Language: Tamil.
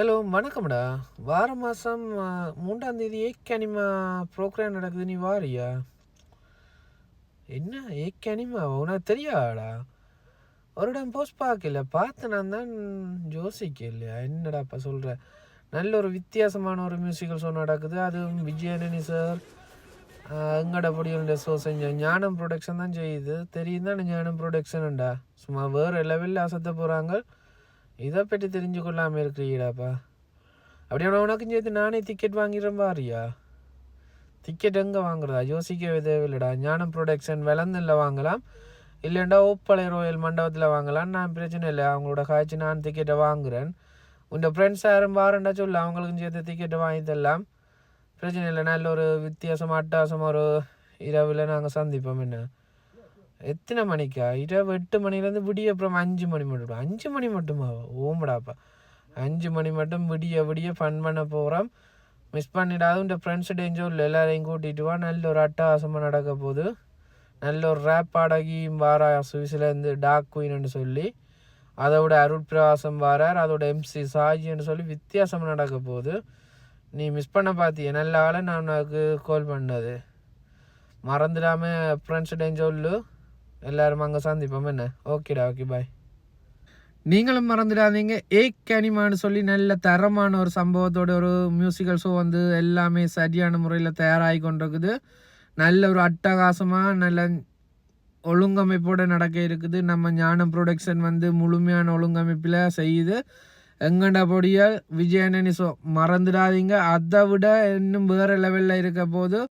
ஹலோ வணக்கம்டா. வார மாதம் 3ஆம் தேதி ஏக் அனிமா ப்ரோக்ராம் நடக்குது, நீ வாரியா? என்ன ஏக் அனிமா உனக்கு தெரியாடா? ஒரு டைம் போஸ்ட் பார்க்கல, பார்த்து நான் தான் யோசிக்கலையா என்னடாப்பா சொல்கிற. நல்ல ஒரு வித்தியாசமான ஒரு மியூசிக்கல் ஷோ நடக்குது, அதுவும் விஜயானி சார் எங்கட பொடியோட ஷோ செஞ்ச ஞானம் ப்ரொடக்ஷன் தான் செய்யுது. தெரியும் தான் ஞானம் ப்ரொடக்ஷன்டா, சும்மா வேறு லெவலில் அசத்த போகிறாங்க. இதை பற்றி தெரிஞ்சு கொள்ளாமல் இருக்கிறீடாப்பா. அப்படியே உனக்கும் சேர்த்து நானே டிக்கெட் வாங்கிடுறேன் பாரியா. டிக்கெட் எங்கே வாங்குறதா யோசிக்கவே தேவையில்லடா. ஞானம் ப்ரொடக்ஷன் விளந்தில் வாங்கலாம், இல்லைண்டா ஓப்பளை ரோயல் மண்டபத்தில் வாங்கலாம். நான் பிரச்சனை இல்லை, அவங்களோட காய்ச்சி நான் டிக்கெட்டை வாங்குறேன். உங்கள் ஃப்ரெண்ட்ஸ் யாரும் வாரண்டா சொல்லு, அவங்களுக்கும் சேர்த்து டிக்கெட்டை வாங்கி தரலாம். பிரச்சனை இல்லை. நல்ல ஒரு வித்தியாசம் அட்டாசம் ஒரு இரவில் நாங்கள் சந்திப்போம். என்ன எத்தனை மணிக்கா? இரவு 8 மணிலேருந்து விடிய அப்புறம் 5 மணி மட்டும். 5 மணி மட்டுமா? ஓமடாப்பா, 5 மணி மட்டும் விடிய விடிய ஃபன் பண்ண போகிறோம். மிஸ் பண்ணிடாது. இந்த ஃப்ரெண்ட்ஸ் டேஞ்சோ இல்லை, எல்லாரையும் கூட்டிகிட்டு வா. நல்ல ஒரு அட்டகாசமாக நடக்க போகுது. நல்ல ஒரு ரேப் பாடகியும் வாரா சுவிஸ்லேருந்து, டாக் குயின்னு சொல்லி. அதோட அருள் பிரகாசம் வாரார், அதோட MC சாஜின்னு சொல்லி வித்தியாசமாக நடக்க போகுது. நீ மிஸ் பண்ண பார்த்திய நல்ல ஆளை நான் உனக்கு கால் பண்ணது. மறந்துடாமல் ஃப்ரெண்ட்ஸ் டேஞ்சோல்லு எல்லோரும் அங்கே சந்திப்போம். என்ன ஓகேடா, ஓகே பாய். நீங்களும் மறந்துடாதீங்க, ஏக் அனிமான்னு சொல்லி நல்ல தரமான ஒரு சம்பவத்தோட ஒரு மியூசிக்கல் ஷோ வந்து எல்லாமே சரியான முறையில் தயாராகி கொண்டிருக்குது. நல்ல ஒரு அட்டகாசமாக நல்ல ஒழுங்கமைப்போடு நடக்க இருக்குது. நம்ம ஞானம் ப்ரொடக்ஷன் வந்து முழுமையான ஒழுங்கமைப்பில் செய்யுது. எங்கண்டா பொடியால் விஜயானி ஷோ மறந்துடாதீங்க. அதை விட இன்னும் வேறு லெவலில் இருக்க போது.